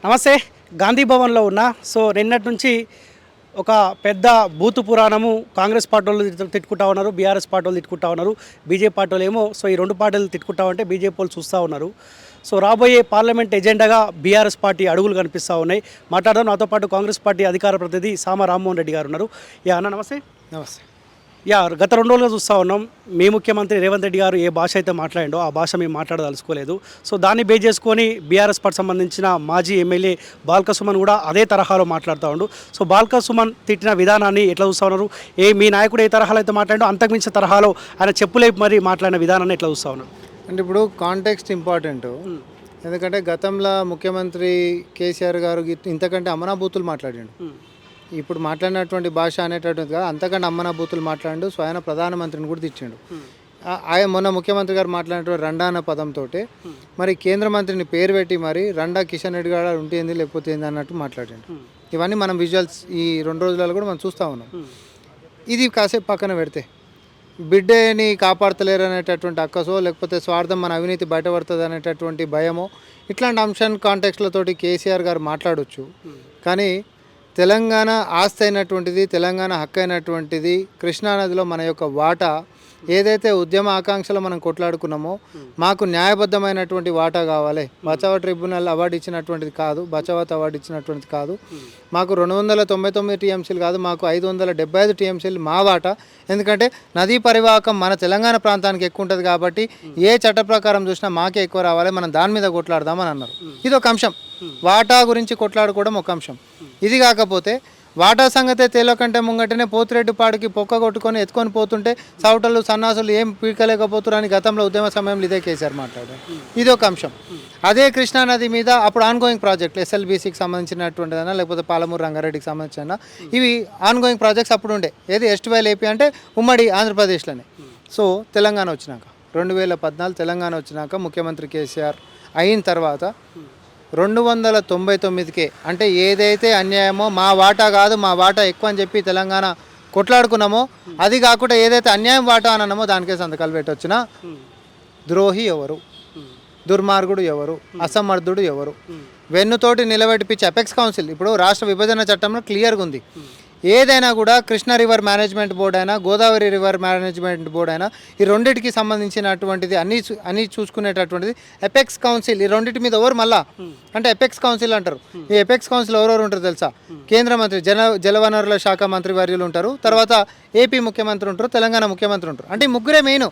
నమస్తే. గాంధీ భవన్లో ఉన్నా. సో నిన్నటి నుంచి ఒక పెద్ద బూతు పురాణము కాంగ్రెస్ పార్టీ వాళ్ళు తిట్టుకుంటా ఉన్నారు, బీఆర్ఎస్ పార్టీ వాళ్ళు తిట్టుకుంటా ఉన్నారు, బీజేపీ పార్టీ వాళ్ళు ఏమో ఈ రెండు పార్టీలు తిట్టుకుంటా ఉంటే బీజేపీ వాళ్ళు చూస్తూ ఉన్నారు. సో రాబోయే పార్లమెంట్ ఎజెండాగా బీఆర్ఎస్ పార్టీ అడుగులు కనిపిస్తూ ఉన్నాయి. మాట్లాడడం నాతో పాటు కాంగ్రెస్ పార్టీ అధికార ప్రతినిధి సామ రామ్మోహన్ రెడ్డి గారు ఉన్నారు. అన్న నమస్తే. నమస్తే. గత 2 రోజులుగా చూస్తూ ఉన్నాం. మీ ముఖ్యమంత్రి రేవంత్ రెడ్డి గారు ఏ భాష అయితే మాట్లాడిండో ఆ భాష మేము మాట్లాడదలుచుకోలేదు. సో దాన్ని బేస్ చేసుకొని బీఆర్ఎస్ పార్టీ సంబంధించిన మాజీ ఎమ్మెల్యే బాల్క సుమన్ కూడా అదే తరహాలో మాట్లాడుతూ ఉండు. సో బాల్క సుమన్ తిట్టిన విధానాన్ని ఎట్లా చూస్తూ ఉన్నారు? మీ నాయకుడు ఏ తరహాలో అయితే మాట్లాడో అంతకుమించిన తరహాలో ఆయన చెప్పులేపు మరి మాట్లాడిన విధానాన్ని ఎట్లా చూస్తూ ఉన్నారు? అంటే ఇప్పుడు కాంటెక్స్ట్ ఇంపార్టెంట్. ఎందుకంటే గతంలో ముఖ్యమంత్రి కేసీఆర్ గారు ఇంతకంటే అమనాభూతులు మాట్లాడాడు. ఇప్పుడు మాట్లాడినటువంటి భాష అనేటటువంటిది కాదు, అంతకంటే అమ్మనాభూతులు మాట్లాడు. స్వయం ప్రధానమంత్రిని కూడా తెచ్చిండు. ఆయన మొన్న ముఖ్యమంత్రి గారు మాట్లాడినటువంటి రండా అన్న పదంతో మరి కేంద్ర మంత్రిని పేరు పెట్టి మరి రండా కిషన్ రెడ్డి గారు ఉంటేంది లేకపోతే ఏంది అన్నట్టు మాట్లాడాడు. ఇవన్నీ మనం విజువల్స్ ఈ 2 రోజులలో కూడా మనం చూస్తూ ఉన్నాం. ఇది కాసేపు పక్కన పెడితే బిడ్డని కాపాడతలేరు అనేటటువంటి అక్కసో లేకపోతే స్వార్థం మన అవినీతి బయటపడుతుంది అనేటటువంటి భయమో ఇట్లాంటి అంశాన్ని కాంటెక్స్లతోటి కేసీఆర్ గారు మాట్లాడవచ్చు. కానీ తెలంగాణ ఆస్తి అయినటువంటిది, తెలంగాణ హక్కు అయినటువంటిది కృష్ణానదిలో మన యొక్క వాటా ఏదైతే ఉద్యమ ఆకాంక్షలో మనం కొట్లాడుకున్నామో మాకు న్యాయబద్ధమైనటువంటి వాటా కావాలి. బచావా ట్రిబ్యునల్ అవార్డు ఇచ్చినటువంటిది కాదు, బచావత్ అవార్డు ఇచ్చినటువంటిది కాదు. మాకు 299 టీఎంసీలు కాదు, మాకు 575 టీఎంసీలు మా వాటా. ఎందుకంటే నదీ పరివాహకం మన తెలంగాణ ప్రాంతానికి ఎక్కువ ఉంటుంది కాబట్టి ఏ చట్ట ప్రకారం చూసినా మాకే ఎక్కువ రావాలి, మనం దాని మీద కొట్లాడదామని అన్నారు. ఇది ఒక అంశం. వాటా గురించి కొట్లాడుకోవడం ఒక అంశం. ఇది కాకపోతే వాటా సంగతే తేలకంటే ముంగటనే పోతిరెడ్డిపాడుకి పొక్క కొట్టుకొని ఎత్తుకొని పోతుంటే సౌటలు సన్నాసులు ఏం పీకలేకపోతున్నారు అని గతంలో ఉద్యమ సమయంలో ఇదే కేసీఆర్ మాట్లాడారు. ఇది ఒక అంశం. అదే కృష్ణానది మీద అప్పుడు ఆన్గోయింగ్ ప్రాజెక్టులు ఎస్ఎల్బీసీకి సంబంధించినటువంటిదైనా లేకపోతే పాలమూరు రంగారెడ్డికి సంబంధించిన ఇవి ఆన్గోయింగ్ ప్రాజెక్ట్స్ అప్పుడు ఉండే. ఏది ఎస్ట్వైల్ ఏపీ అంటే ఉమ్మడి ఆంధ్రప్రదేశ్లోనే. సో తెలంగాణ వచ్చినాక 2014 తెలంగాణ వచ్చినాక ముఖ్యమంత్రి కేసీఆర్ అయిన తర్వాత 299కే అంటే ఏదైతే అన్యాయమో మా వాటా కాదు మా వాటా ఎక్కువ అని చెప్పి తెలంగాణ కొట్లాడుకున్నామో అది కాకుండా ఏదైతే అన్యాయం వాటా అని అన్నామో దానికే సంతకాలు పెట్టొచ్చిన ద్రోహి ఎవరు, దుర్మార్గుడు ఎవరు, అసమర్థుడు ఎవరు, వెన్నుతోటి నిలబెట్టిపించి అపెక్స్ కౌన్సిల్ ఇప్పుడు రాష్ట్ర విభజన చట్టంలో క్లియర్గా ఉంది. ఏదైనా కూడా కృష్ణా రివర్ మేనేజ్మెంట్ బోర్డు అయినా గోదావరి రివర్ మేనేజ్మెంట్ బోర్డు అయినా ఈ రెండింటికి సంబంధించినటువంటిది అన్నీ చూసుకునేటటువంటిది ఎపెక్స్ కౌన్సిల్. ఈ రెండింటి మీద ఎవరు మళ్ళా అంటే ఎపెక్స్ కౌన్సిల్ అంటారు. ఈ ఎపెక్స్ కౌన్సిల్ ఎవరెవరు ఉంటారు తెలుసా? కేంద్ర మంత్రి జలవనరుల శాఖ మంత్రి వర్యులు ఉంటారు, తర్వాత ఏపీ ముఖ్యమంత్రి ఉంటారు, తెలంగాణ ముఖ్యమంత్రి ఉంటారు. అంటే ఈ ముగ్గురే మెయిన్.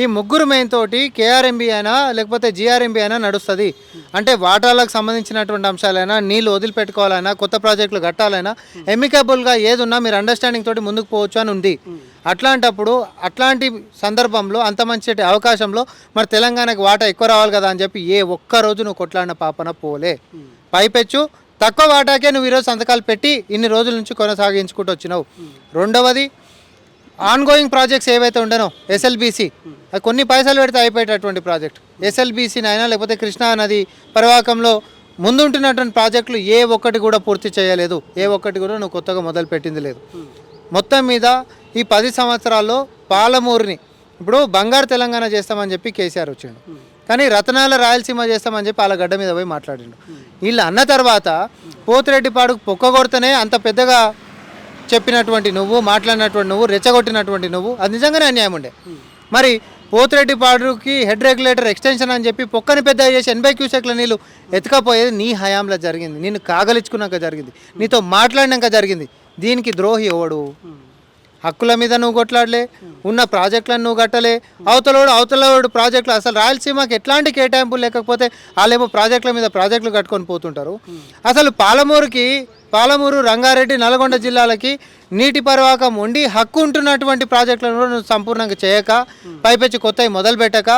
ఈ ముగ్గురు మెయిన్ తోటి కేఆర్ఎంబీ అయినా లేకపోతే జిఆర్ఎంబీ అయినా నడుస్తుంది. అంటే వాటాలకు సంబంధించినటువంటి అంశాలైనా నీళ్ళు వదిలిపెట్టుకోవాలైనా కొత్త ప్రాజెక్టులు కట్టాలైనా ఎమికబుల్గా ఏది ఉన్నా మీరు అండర్స్టాండింగ్ తోటి ముందుకు పోవచ్చు అని ఉంది. అట్లాంటప్పుడు అట్లాంటి సందర్భంలో అంత మంచి అవకాశంలో మరి తెలంగాణకి వాటా ఎక్కువ రావాలి కదా అని చెప్పి ఏ ఒక్కరోజు నువ్వు కొట్లాడిన పాపన పోలే. పైపెచ్చు తక్కువ వాటాకే నువ్వు ఈరోజు సంతకాలు పెట్టి ఇన్ని రోజుల నుంచి కొనసాగించుకుంటూ వచ్చినావు. రెండవది ఆన్గోయింగ్ ప్రాజెక్ట్స్ ఏవైతే ఉండనో ఎస్ఎల్బీసీ కొన్ని పైసలు పెడితే అయిపోయేటటువంటి ప్రాజెక్ట్ ఎస్ఎల్బీసీని అయినా లేకపోతే కృష్ణా నది పరివాహకంలో ముందుంటున్నటువంటి ప్రాజెక్టులు ఏ ఒక్కటి కూడా పూర్తి చేయలేదు. ఏ ఒక్కటి కూడా నువ్వు కొత్తగా మొదలు పెట్టింది లేదు. మొత్తం మీద ఈ 10 సంవత్సరాల్లో పాలమూరుని ఇప్పుడు బంగారు తెలంగాణ చేస్తామని చెప్పి కేసీఆర్ వచ్చిండు, కానీ రతనాల రాయలసీమ చేస్తామని చెప్పి వాళ్ళ గడ్డ మీద పోయి మాట్లాడిండు. వీళ్ళు అన్న తర్వాత పోతిరెడ్డిపాడుకు పొక్క కొడితేనే అంత పెద్దగా చెప్పినటువంటి నువ్వు మాట్లాడినటువంటి నువ్వు రెచ్చగొట్టినటువంటి నువ్వు అది నిజంగానే అన్యాయం ఉండే. మరి పోతిరెడ్డిపాడుకి హెడ్ రెగ్యులేటర్ ఎక్స్టెన్షన్ అని చెప్పి పొక్కని పెద్ద చేసి 80 క్యూసెక్ల నీళ్ళు ఎత్తుకపోయేది నీ హయాంలో జరిగింది, నిన్ను కాగలించుకున్నాక జరిగింది, నీతో మాట్లాడినాక జరిగింది. దీనికి ద్రోహి ఎవడు? హక్కుల మీద నువ్వు కొట్లాడలే, ఉన్న ప్రాజెక్టులను నువ్వు కట్టలే, అవతలవాడు ప్రాజెక్టులు అసలు రాయలసీమకి ఎట్లాంటి కేటాయింపులు లేకపోతే వాళ్ళేమో ప్రాజెక్టుల మీద ప్రాజెక్టులు కట్టుకొని పోతుంటారు. అసలు పాలమూరు రంగారెడ్డి నల్గొండ జిల్లాలకి నీటి పరివాహకం ఉండి హక్కు ఉంటున్నటువంటి ప్రాజెక్టులను కూడా నువ్వు సంపూర్ణంగా చేయక పైపెచ్చి కొత్తవి మొదలు పెట్టక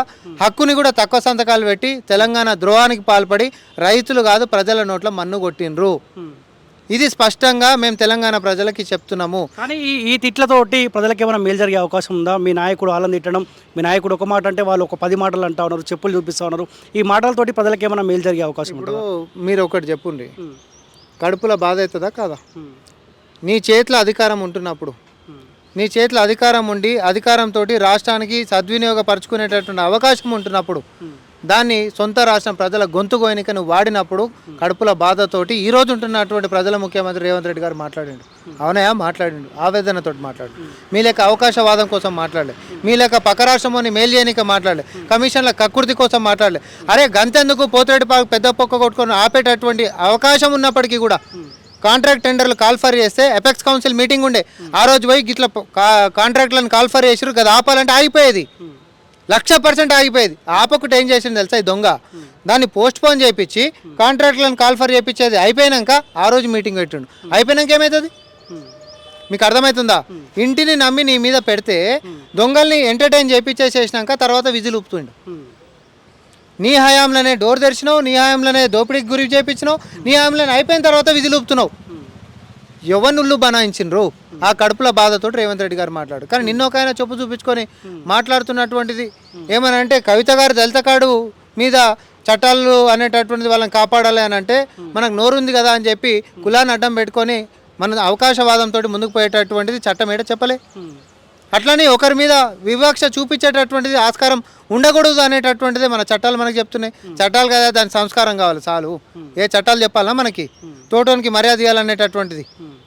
హక్కుని కూడా తక్కువ సంతకాలు పెట్టి తెలంగాణ ద్రోహానికి పాల్పడి రైతులు కాదు ప్రజల నోట్ల మన్ను కొట్టిండ్రు. ఇది స్పష్టంగా మేము తెలంగాణ ప్రజలకి చెప్తున్నాము. కానీ ఈ తిట్లతోటి ప్రజలకు ఏమైనా మేలు జరిగే అవకాశం ఉందా? మీ నాయకుడు వాళ్ళని తిట్టడం, మీ నాయకుడు ఒక మాట అంటే వాళ్ళు ఒక 10 మాటలు అంటా ఉన్నారు, చెప్పులు చూపిస్తూ ఉన్నారు. ఈ మాటలతోటి ప్రజలకు ఏమైనా మేలు జరిగే అవకాశం ఉందా? మీరు ఒకటి చెప్పుండి, కడుపులో బాధ అవుతుందా కాదా? నీ చేతిలో అధికారం ఉంటున్నప్పుడు నీ చేతిలో అధికారం ఉండి అధికారంతో రాష్ట్రానికి సద్వినియోగపరచుకునేటటువంటి అవకాశం ఉంటున్నప్పుడు దాన్ని సొంత రాష్ట్రం ప్రజల గొంతు గోయనిక నువ్వు వాడినప్పుడు కడుపుల బాధతోటి ఈ రోజు ఉంటున్నటువంటి ప్రజల ముఖ్యమంత్రి రేవంత్ రెడ్డి గారు మాట్లాడిండు. అవునయా మాట్లాడిండు, ఆవేదనతో మాట్లాడు. మీ లేక అవకాశవాదం కోసం మాట్లాడలే, మీ లేక పక్క రాష్ట్రంలోని మేలు చేయనిక మాట్లాడలే, కమిషన్ల కక్కుర్తి కోసం మాట్లాడలే. అరే గంతెందుకు పోతిరెడ్డిపాకు పెద్ద పొక్క కొట్టుకొని ఆపేటటువంటి అవకాశం ఉన్నప్పటికీ కూడా కాంట్రాక్ట్ టెండర్లు కాల్ఫర్ చేస్తే ఎపెక్స్ కౌన్సిల్ మీటింగ్ ఉండే, ఆ రోజు పోయి గిట్ల కాంట్రాక్ట్లను కాల్ఫర్ చేసారు కదా, ఆపాలంటే ఆగిపోయేది, 100% ఆగిపోయేది. ఆపకుండా ఏం చేసింది తెలుసా ఈ దొంగ, దాన్ని పోస్ట్ పోన్ చేయించి కాంట్రాక్ట్లను కాల్ఫర్ చేయించేది అయిపోయినాక ఆ రోజు మీటింగ్ పెట్టిండు. అయిపోయినాక ఏమవుతుంది మీకు అర్థమవుతుందా? ఇంటిని నమ్మి నీ మీద పెడితే దొంగల్ని ఎంటర్టైన్ చేయించేసేసినాక తర్వాత విజిల్ ఊపుతుండు. నీ హయాంలోనే డోర్ తెరిచినావు, నీ హయాంలోనే దోపిడీకి గురి చేయించినావు, నీ హయాంలోనే అయిపోయిన తర్వాత విజిల్ ఊపుతున్నావు. ఎవనుళ్ళు బనాయించిండ్రు ఆ కడుపుల బాధతో రేవంత్ రెడ్డి గారు మాట్లాడు. కానీ నిన్న ఒక ఆయన చెప్పు చూపించుకొని మాట్లాడుతున్నటువంటిది ఏమనంటే కవిత గారు దళిత కార్డు మీద చట్టాలు అనేటటువంటిది వాళ్ళని కాపాడాలి అని అంటే మనకు నోరుంది కదా అని చెప్పి కులాన్ని అడ్డం పెట్టుకొని మన అవకాశవాదంతో ముందుకు పోయేటటువంటిది చట్టం ఏడ చెప్పలే. అట్లనే ఒకరి మీద వివక్ష చూపించేటటువంటిది ఆస్కారం ఉండకూడదు అనేటటువంటిది మన చట్టాలు మనకు చెప్తున్నాయి. చట్టాలు కదా దాని సంస్కారం కావాలి చాలు, ఏ చట్టాలు చెప్పాలన్నా మనకి తోటోనికి మర్యాద ఇవ్వాలనేటటువంటిది.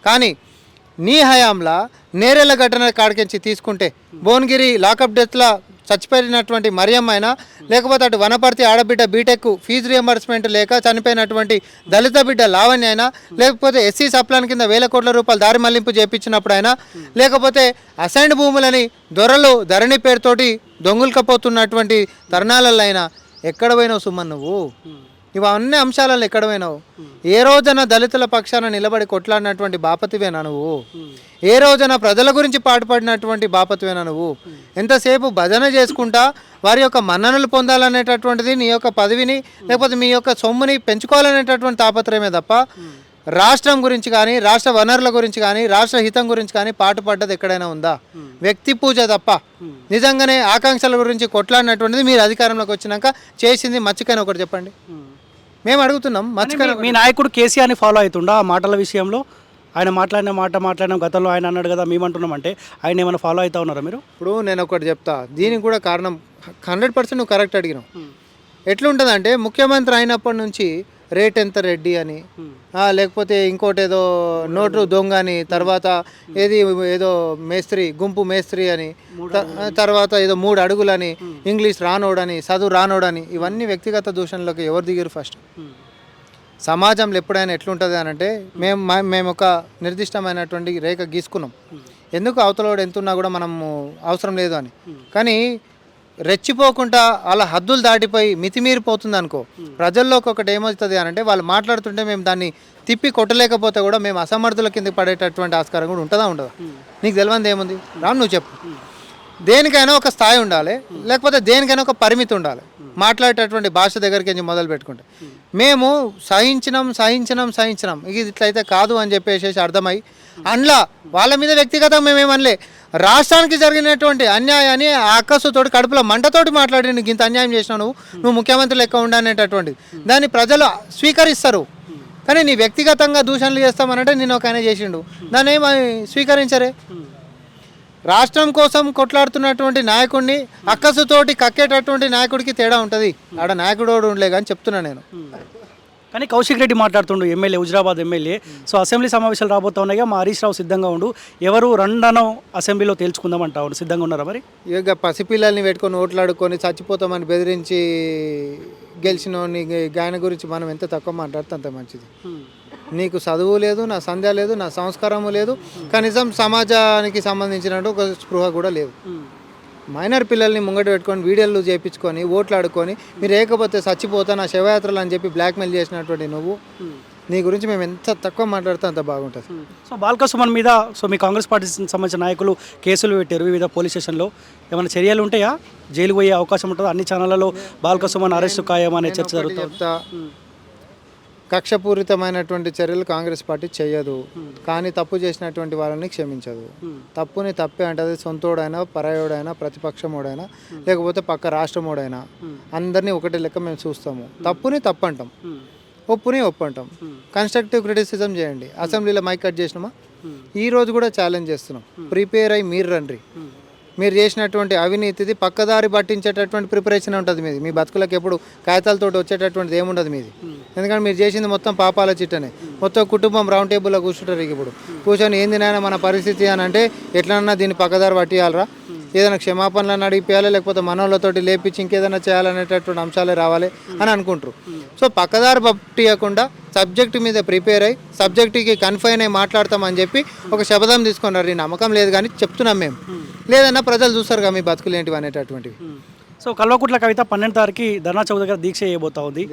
కానీ నీ హయాంలా నేరేళ్ల ఘటన కాడికించి తీసుకుంటే భువనగిరి లాకప్ డెత్లా చచ్చిపోయినటువంటి మరియమ్మ అయినా, లేకపోతే అటు వనపర్తి ఆడబిడ్డ బీటెక్ ఫీజు రియంబర్స్మెంట్ లేక చనిపోయినటువంటి దళిత బిడ్డ లావణ్య అయినా, లేకపోతే ఎస్సీ సప్లాన్ కింద 1,000 కోట్ల రూపాయలు దారి మళ్లింపు చేయించినప్పుడు అయినా, లేకపోతే అసైన్డ్ భూములని దొరలు ధరణి పేరుతోటి దొంగులకపోతున్నటువంటి తరుణాలలో అయినా ఎక్కడ పోయినావు సుమన్ నువ్వు? ఇవన్నీ అంశాలలో ఎక్కడ పోయినావు? ఏ రోజైనా దళితుల పక్షాన నిలబడి కొట్లాడినటువంటి బాపతివేనా నువ్వు? ఏ రోజైనా ప్రజల గురించి పాటుపడినటువంటి బాపతివేనా నువ్వు? ఎంతసేపు భజన చేసుకుంటా వారి యొక్క మన్ననలు పొందాలనేటటువంటిది నీ యొక్క పదవిని లేకపోతే మీ యొక్క సొమ్ముని పెంచుకోవాలనేటటువంటి తాపత్రయమే తప్ప రాష్ట్రం గురించి కానీ, రాష్ట్ర వనరుల గురించి కానీ, రాష్ట్ర హితం గురించి కానీ పాటుపడ్డది ఎక్కడైనా ఉందా? వ్యక్తి పూజ తప్ప నిజంగానే ఆకాంక్షల గురించి కొట్లాడినటువంటిది మీరు అధికారంలోకి వచ్చినాక చేసింది మచ్చికని ఒకటి చెప్పండి. మేము అడుగుతున్నాం మచ్చికని. మీ నాయకుడు కేసీఆర్ని ఫాలో అవుతుండా ఆ మాటల విషయంలో? ఆయన మాట్లాడిన గతంలో ఆయన అన్నాడు కదా, మేమంటున్నాం అంటే ఆయన ఏమైనా ఫాలో అవుతా ఉన్నారా మీరు? ఇప్పుడు నేను ఒకటి చెప్తా, దీనికి కూడా కారణం 100% నువ్వు కరెక్ట్ అడిగినావు. ఎట్లుంటుందంటే ముఖ్యమంత్రి అయినప్పటి నుంచి రేట్ ఎంత రెడ్డి అని, లేకపోతే ఇంకోటి ఏదో నోటు దొంగ అని, తర్వాత ఏదో మేస్త్రి గుంపు మేస్త్రి అని, తర్వాత ఏదో 3 అడుగులని, ఇంగ్లీష్ రానోడని, చదువు రానోడని, ఇవన్నీ వ్యక్తిగత దూషణలకు ఎవరు దిగారు? ఫస్ట్ సమాజంలో ఎప్పుడైనా ఎట్లుంటుంది అని అంటే మేము ఒక నిర్దిష్టమైనటువంటి రేఖ గీసుకున్నాం. ఎందుకు అవతలోడు ఎంతున్నా కూడా మనము అవసరం లేదు అని. కానీ రెచ్చిపోకుండా అలా హద్దులు దాటిపోయి మితిమీరిపోతుంది అనుకో, ప్రజల్లోకి ఒకటి ఏమవుతుంది అని అంటే వాళ్ళు మాట్లాడుతుంటే మేము దాన్ని తిప్పి కొట్టలేకపోతే కూడా మేము అసమర్థుల కింద పడేటటువంటి ఆస్కారం కూడా ఉంటుందా ఉండదా? నీకు తెలియదు ఏముంది రాను, నువ్వు చెప్పు. దేనికైనా ఒక స్థాయి ఉండాలి, లేకపోతే దేనికైనా ఒక పరిమితి ఉండాలి. మాట్లాడేటటువంటి భాష దగ్గరికి మొదలు పెట్టుకుంటే మేము సహించినాం ఇది ఇట్లయితే కాదు అని చెప్పేసి అర్థమై అందులో వాళ్ళ మీద వ్యక్తిగతంగా మేమేమనలే, రాష్ట్రానికి జరిగినటువంటి అన్యాయాన్ని ఆ అక్కసుతోటి కడుపులో మంటతోటి మాట్లాడి నీకు ఇంత అన్యాయం చేసినావు, నువ్వు ముఖ్యమంత్రి లెక్క ఉండనేటటువంటిది దాన్ని ప్రజలు స్వీకరిస్తారు. కానీ నీ వ్యక్తిగతంగా దూషణలు చేస్తామనంటే నేను ఒక ఆయన చేసిండు, దాన్ని ఏమి స్వీకరించరే. రాష్ట్రం కోసం కొట్లాడుతున్నటువంటి నాయకుడిని అక్కసుతోటి కక్కేటటువంటి నాయకుడికి తేడా ఉంటుంది. ఆడ నాయకుడు ఉండలే కానీ చెప్తున్నా నేను. కానీ కౌశిక్ రెడ్డి మాట్లాడుతుండు, MLA, Huzurabad MLA. So assembly సమావేశాలు రాబోతా ఉన్నాయిగా, మా హరీష్ రావు సిద్ధంగా ఉండు, ఎవరు రెండనో అసెంబ్లీలో తేల్చుకుందాం అంటావు, సిద్ధంగా ఉన్నారా మరి? ఇక పసిపిల్లల్ని పెట్టుకొని ఓట్లాడుకొని చచ్చిపోతామని బెదిరించి గెలిచిన ఆయన గురించి మనం ఎంత తక్కువ మాట్లాడితే అంత మంచిది. నీకు చదువు లేదు, నా సంధ్య లేదు, నా సంస్కారము లేదు, కనీసం సమాజానికి సంబంధించినట్టు ఒక స్పృహ కూడా లేదు. మైనర్ పిల్లల్ని ముంగట పెట్టుకొని వీడియోలు చేయించుకొని ఓట్లాడుకొని మీరు ఏకపోతే చచ్చిపోతా నా శవయాత్రలు అని చెప్పి బ్లాక్మెయిల్ చేసినటువంటి నువ్వు, నీ గురించి మేము ఎంత తక్కువ మాట్లాడితే అంత బాగుంటుంది. సో బాల్క సుమన్ మీద మీ కాంగ్రెస్ పార్టీకి సంబంధించిన నాయకులు కేసులు పెట్టారు వివిధ పోలీస్ స్టేషన్లో. ఏమైనా చర్యలు ఉంటాయా? జైలు పోయే అవకాశం ఉంటుందా? అన్ని ఛానళ్లలో బాల్క సుమన్ అరెస్టు ఖాయం అనే చర్చ జరుగుతుంది. కక్షపూరితమైనటువంటి చర్యలు కాంగ్రెస్ పార్టీ చేయదు, కానీ తప్పు చేసినటువంటి వాళ్ళని క్షమించదు. తప్పుని తప్పే అంటది, సొంతోడైనా పరాయోడైనా ప్రతిపక్షమోడైనా లేకపోతే పక్క రాష్ట్రమోడైనా అందరినీ ఒకటి లెక్క మేము చూస్తాము. తప్పుని తప్పు అంటాం, ఒప్పుని ఒప్పు అంటాం. కన్స్ట్రక్టివ్ క్రిటిసిజం చేయండి. అసెంబ్లీలో మైక్ కట్ చేసినామా? ఈ రోజు కూడా ఛాలెంజ్ చేస్తున్నాం. ప్రిపేర్ అయ్యి మీరు రండి. మీరు చేసినటువంటి అవినీతిది పక్కదారి పట్టించేటటువంటి ప్రిపరేషన్ ఉంటుంది మీది. మీ బతుకులకు ఎప్పుడు కాగితాలతో వచ్చేటటువంటిది ఏముండదు మీది. ఎందుకంటే మీరు చేసింది మొత్తం పాపాల చిట్టనే. మొత్తం కుటుంబం రౌండ్ టేబుల్లో కూర్చుంటారు. ఇప్పుడు కూర్చొని ఏంది నాయన మన పరిస్థితి అని అంటే ఎట్లన్నా దీన్ని పక్కదారి పట్టియాలరా, ఏదైనా క్షమాపణలను అడిగిపోయాలి, లేకపోతే మనోళ్ళతోటి లేపించి ఇంకేదైనా చేయాలనేటటువంటి అంశాలే రావాలి అని అనుకుంటారు. సో పక్కదారి పట్టియకుండా సబ్జెక్ట్ మీద ప్రిపేర్ అయ్యి సబ్జెక్టుకి కన్ఫైన్ అయ్యి మాట్లాడతామని చెప్పి ఒక శపథం తీసుకున్నారు. ఈ నమ్మకం లేదు కానీ చెప్తున్నాం మేము. లేదన్నా ప్రజలు చూస్తారు కదా మీ బతుకులు ఏంటివి అనేటటువంటివి. సో కల్వకుట్ల కవిత 12 తారీఖు ధర్నా చౌక్ దగ్గర దీక్ష చేయబోతా ఉంది.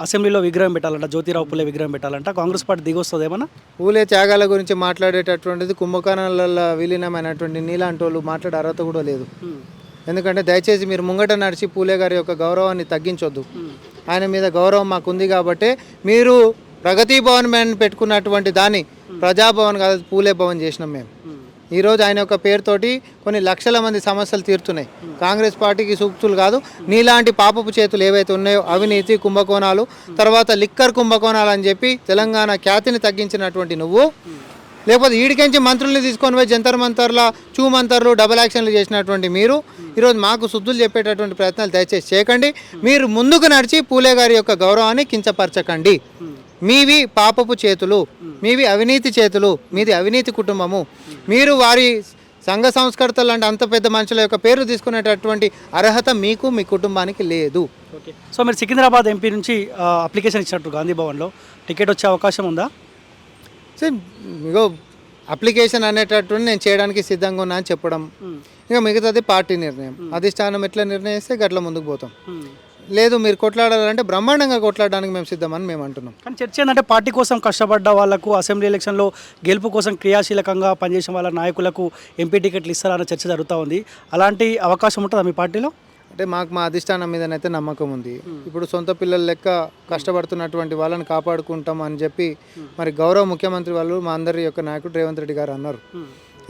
అసెంబ్లీలో విగ్రహం పెట్టాలంట, జ్యోతిరావు పూలే విగ్రహం పెట్టాలంట. కాంగ్రెస్ పార్టీ దిగొస్తుంది ఏమన్నా? పూలే త్యాగాల గురించి మాట్లాడేటటువంటిది కుంభకోణాలలో విలీనమైనటువంటి నీలాంటి వాళ్ళు మాట్లాడే అర్హత కూడా లేదు. ఎందుకంటే దయచేసి మీరు ముంగట నడిచి పూలే గారి యొక్క గౌరవాన్ని తగ్గించొద్దు. ఆయన మీద గౌరవం మాకు ఉంది కాబట్టి మీరు ప్రగతి భవన్ పెట్టుకున్నటువంటి దాన్ని ప్రజాభవన్ కాదు పూలే భవన్ చేసినాం మేము. ఈరోజు ఆయన యొక్క పేరుతోటి కొన్ని లక్షల మంది సమస్యలు తీరుతున్నాయి. కాంగ్రెస్ పార్టీకి సూక్తులు కాదు, నీలాంటి పాపపు చేతులు ఏవైతే ఉన్నాయో అవినీతి కుంభకోణాలు, తర్వాత లిక్కర్ కుంభకోణాలు అని చెప్పి తెలంగాణ ఖ్యాతిని తగ్గించినటువంటి నువ్వు, లేకపోతే ఈడికించి మంత్రుల్ని తీసుకొని పోయి జంతర్ మంతర్ల మంతర్లు డబుల్ యాక్షన్లు చేసినటువంటి మీరు ఈరోజు మాకు శుద్ధులు చెప్పేటటువంటి ప్రయత్నాలు దయచేసి చేయకండి. మీరు ముందుకు నడిచి పూలే గారి యొక్క గౌరవాన్ని కించపరచకండి. మీవి పాపపు చేతులు, మీవి అవినీతి చేతులు, మీది అవినీతి కుటుంబము. మీరు వారి సంఘ సంస్కర్తలు అంటే అంత పెద్ద మనుషుల యొక్క పేరు తీసుకునేటటువంటి అర్హత మీకు మీ కుటుంబానికి లేదు. ఓకే. సో మీరు సికింద్రాబాద్ ఎంపీ నుంచి అప్లికేషన్ ఇచ్చినట్టు గాంధీ భవన్లో టికెట్ వచ్చే అవకాశం ఉందా? సో ఇగో అప్లికేషన్ అనేటటువంటి నేను చేయడానికి సిద్ధంగా ఉన్నా అని చెప్పడం, ఇక మిగతాది పార్టీ నిర్ణయం. అధిష్టానం ఎట్లా నిర్ణయిస్తే గట్ల ముందుకు పోతాం. లేదు మీరు కొట్లాడాలంటే బ్రహ్మాండంగా కొట్లాడడానికి మేము సిద్ధమని మేము అంటున్నాం. కానీ చర్చ ఏంటంటే పార్టీ కోసం కష్టపడ్డ వాళ్ళకు అసెంబ్లీ ఎలక్షన్లో గెలుపు కోసం క్రియాశీలకంగా పనిచేసిన వాళ్ళ నాయకులకు ఎంపీ టికెట్లు ఇస్తారన్న చర్చ జరుగుతూ ఉంది. అలాంటి అవకాశం ఉంటుందా మీ పార్టీలో? అంటే మాకు మా అధిష్టానం మీదనైతే నమ్మకం ఉంది. ఇప్పుడు సొంత పిల్లల లెక్క కష్టపడుతున్నటువంటి వాళ్ళని కాపాడుకుంటాం అని చెప్పి మరి గౌరవ ముఖ్యమంత్రి వాళ్ళు మా అందరి యొక్క నాయకుడు రేవంత్ రెడ్డి గారు అన్నారు.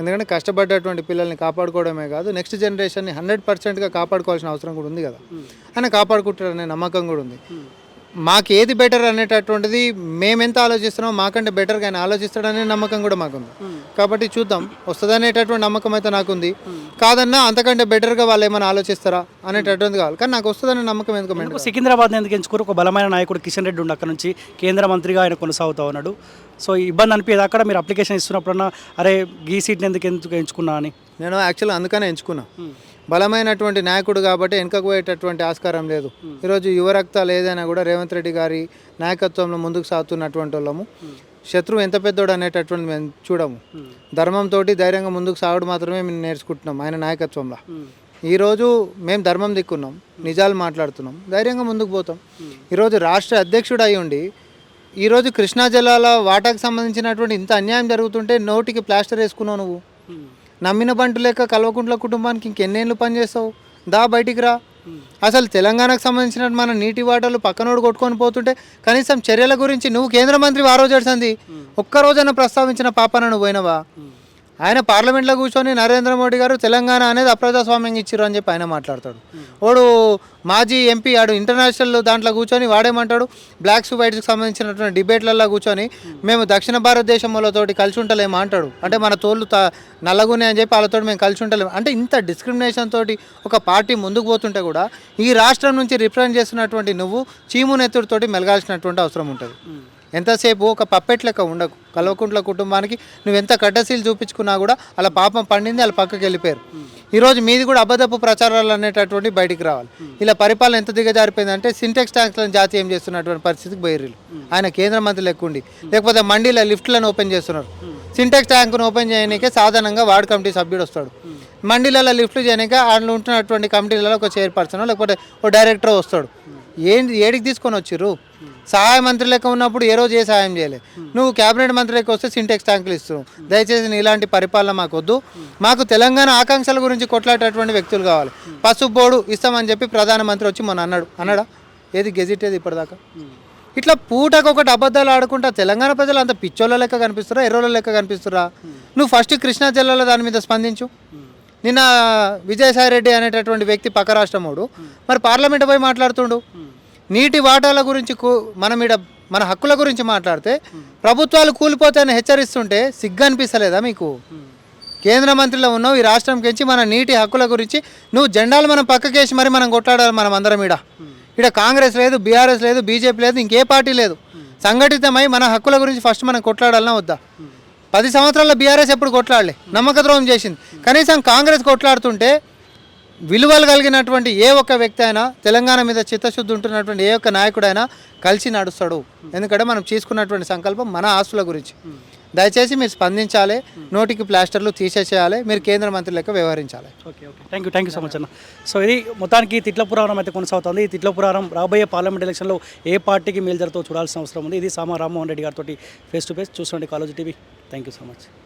ఎందుకంటే కష్టపడ్డటువంటి పిల్లల్ని కాపాడుకోవడమే కాదు, నెక్స్ట్ జనరేషన్ని 100%గా కాపాడుకోవాల్సిన అవసరం కూడా ఉంది కదా. ఆయన కాపాడుకుంటారనే నమ్మకం కూడా ఉంది. మాకు ఏది బెటర్ అనేటటువంటిది మేమెంత ఆలోచిస్తున్నామో మాకంటే బెటర్గా ఆయన ఆలోచిస్తాడనే నమ్మకం కూడా మాకుంది. కాబట్టి చూద్దాం, వస్తుందనేటటువంటి నమ్మకం అయితే నాకుంది. కాదన్నా అంతకంటే బెటర్గా వాళ్ళు ఏమైనా ఆలోచిస్తారా అనేటటువంటిది కావాలి. కానీ నాకు వస్తుందనే నమ్మకం ఎందుకు. సికింద్రాబాద్ ఎందుకు ఎంచుకోరు? ఒక బలమైన నాయకుడు కిషన్ రెడ్డి ఉండి అక్కడ నుంచి కేంద్ర మంత్రిగా ఆయన కొనసాగుతూ ఉన్నాడు. సో ఇబ్బంది అనిపించేది అక్కడ మీరు అప్లికేషన్ ఇస్తున్నప్పుడన్నా అరే ఈ సీట్ని ఎందుకు ఎంచుకున్నా అని? నేను యాక్చువల్గా అందుకనే ఎంచుకున్నా. బలమైనటువంటి నాయకుడు కాబట్టి వెనుకకు పోయేటటువంటి ఆస్కారం లేదు. ఈరోజు యువరక్తాలు ఏదైనా కూడా రేవంత్ రెడ్డి గారి నాయకత్వంలో ముందుకు సాగుతున్నటువంటి వాళ్ళము. శత్రువు ఎంత పెద్దోడు అనేటటువంటి మేము చూడము. ధర్మంతో ధైర్యంగా ముందుకు సాగడం మాత్రమే మేము నేర్చుకుంటున్నాం ఆయన నాయకత్వంలో. ఈరోజు మేము ధర్మం దిక్కున్నాం, నిజాలు మాట్లాడుతున్నాం, ధైర్యంగా ముందుకు పోతాం. ఈరోజు రాష్ట్ర అధ్యక్షుడు అయి ఉండి ఈరోజు కృష్ణా జలాల వాటాకు సంబంధించినటువంటి ఇంత అన్యాయం జరుగుతుంటే నోటికి ప్లాస్టర్ వేసుకున్నావు నువ్వు. నమ్మిన బంటు లేక కల్వకుంట్ల కుటుంబానికి ఇంకెన్నేళ్ళు పనిచేస్తావు? దా బయటికి రా. అసలు తెలంగాణకు సంబంధించిన మన నీటి వాటర్లు పక్కనోడు కొట్టుకొని పోతుంటే కనీసం చర్యల గురించి నువ్వు కేంద్ర మంత్రి ఆ రోజు అడిసింది ఒక్కరోజైనా ప్రస్తావించిన పాపన నువ్వు పోయినవా? ఆయన పార్లమెంట్లో కూర్చొని నరేంద్ర మోడీ గారు తెలంగాణ అనేది అప్రజాస్వామ్యంగా ఇచ్చిర్రు అని చెప్పి ఆయన మాట్లాడతాడు. వాడు మాజీ ఎంపీ ఆడు ఇంటర్నేషనల్ దాంట్లో కూర్చొని వాడేమంటాడు, బ్లాక్స్ వైట్స్కి సంబంధించినటువంటి డిబేట్లలో కూర్చొని మేము దక్షిణ భారతదేశం వాళ్ళతోటి కలిసి ఉంటలేమో అంటాడు. అంటే మన తోళ్ళు నల్లగునే అని చెప్పి వాళ్ళతో మేము కలిసి ఉంటలేము అంటే ఇంత డిస్క్రిమినేషన్ తోటి ఒక పార్టీ ముందుకు పోతుంటే కూడా ఈ రాష్ట్రం నుంచి రిప్రజెంట్ చేస్తున్నటువంటి నువ్వు చీమునెత్తుడితోటి మెలగాల్సినటువంటి అవసరం ఉంటుంది. ఎంతసేపు ఒక పప్పెట్ లెక్క ఉండకు. కల్వకుంట్ల కుటుంబానికి నువ్వు ఎంత కడ్డసీలు చూపించుకున్నా కూడా అలా పాపం పండింది, వాళ్ళ పక్కకి వెళ్ళిపోయారు. ఈరోజు మీది కూడా అబద్ధపు ప్రచారాలు అనేటటువంటి బయటికి రావాలి. ఇలా పరిపాలన ఎంత దిగజారిపోయిందంటే సింటెక్స్ ట్యాంక్లను జాతీయం చేస్తున్నటువంటి పరిస్థితికి బయర్రీలు. ఆయన కేంద్ర మంత్రి లెక్కుండి, లేకపోతే మండీల లిఫ్ట్లను ఓపెన్ చేస్తున్నారు. సింటెక్స్ ట్యాంకును ఓపెన్ చేయడానికే సాధారణంగా వార్డు కమిటీ సభ్యుడు వస్తాడు. మండీలలో లిఫ్ట్లు చేయడానికి అందులో ఉంటున్నటువంటి కమిటీలలో ఒక చైర్పర్సన్ లేకపోతే ఒక డైరెక్టర్ వస్తాడు. ఏడికి తీసుకొని వచ్చిర్రు? సహాయ మంత్రి లెక్క ఉన్నప్పుడు ఏ రోజు ఏ సహాయం చేయలేదు. నువ్వు క్యాబినెట్ మంత్రి లెక్క వస్తే సింటెక్స్ ట్యాంకులు ఇస్తున్నావు. దయచేసి ఇలాంటి పరిపాలన మాకు వద్దు. మాకు తెలంగాణ ఆకాంక్షల గురించి కొట్లాడేటువంటి వ్యక్తులు కావాలి. పసుపు బోర్డు ఇస్తామని చెప్పి ప్రధానమంత్రి వచ్చి మొన్న అన్నాడా? ఏది గెజిట్ ఏది ఇప్పటిదాకా? ఇట్లా పూటకు ఒకటి అబద్ధాలు ఆడుకుంటా తెలంగాణ ప్రజలు అంత పిచ్చోళ్ళ లెక్క కనిపిస్తురా, ఎర్రోళ్ళ లెక్క కనిపిస్తురా? నువ్వు ఫస్ట్ కృష్ణా జిల్లాలో దాని మీద స్పందించు. నిన్న విజయసాయి రెడ్డి అనేటటువంటి వ్యక్తి పక్క రాష్ట్రమోడు మరి పార్లమెంట్ పోయి మాట్లాడుతుండు. నీటి వాటాల గురించి మనం ఈడ మన హక్కుల గురించి మాట్లాడితే ప్రభుత్వాలు కూలిపోతాయని హెచ్చరిస్తుంటే సిగ్గు అనిపిస్తలేదా మీకు? కేంద్ర మంత్రిలో ఉన్నావు, ఈ రాష్ట్రం కెంచి మన నీటి హక్కుల గురించి నువ్వు జెండాలు మనం పక్కకేసి మరి మనం కొట్లాడాలి. మనం అందరం ఈడ కాంగ్రెస్ లేదు, బీఆర్ఎస్ లేదు, బీజేపీ లేదు, ఇంకే పార్టీ లేదు. సంఘటితమై మన హక్కుల గురించి ఫస్ట్ మనం కొట్లాడాలన్నా వద్దా? 10 సంవత్సరాల్లో బీఆర్ఎస్ ఎప్పుడు కొట్లాడలే, నమ్మక ద్రోహం చేసింది. కనీసం కాంగ్రెస్ కొట్లాడుతుంటే విలువలు కలిగినటువంటి ఏ ఒక్క వ్యక్తి అయినా, తెలంగాణ మీద చిత్తశుద్ధి ఉంటున్నటువంటి ఏ ఒక్క నాయకుడైనా కలిసి నడుస్తాడు. ఎందుకంటే మనం తీసుకున్నటువంటి సంకల్పం మన ఆస్తుల గురించి. దయచేసి మీరు స్పందించాలి, నోటికి ప్లాస్టర్లు తీసేసేయాలి, మీరు కేంద్ర మంత్రి లెక్క వ్యవహరించాలి. Okay thank you so much అన్న. సో ఇది మొత్తానికి తిట్ల పురాణం అయితే కొనసాగుతుంది. ఈ తిట్ల పురాణం రాబోయే పార్లమెంట్ ఎలక్షన్లో ఏ పార్టీకి మేలు జరుగుతుందో చూడాల్సిన అవసరం ఉంది. ఇది సామా రామ్మోహన్ రెడ్డి గారితో ఫేస్ టు ఫేస్. చూసుకోండి college TV. Thank you so much.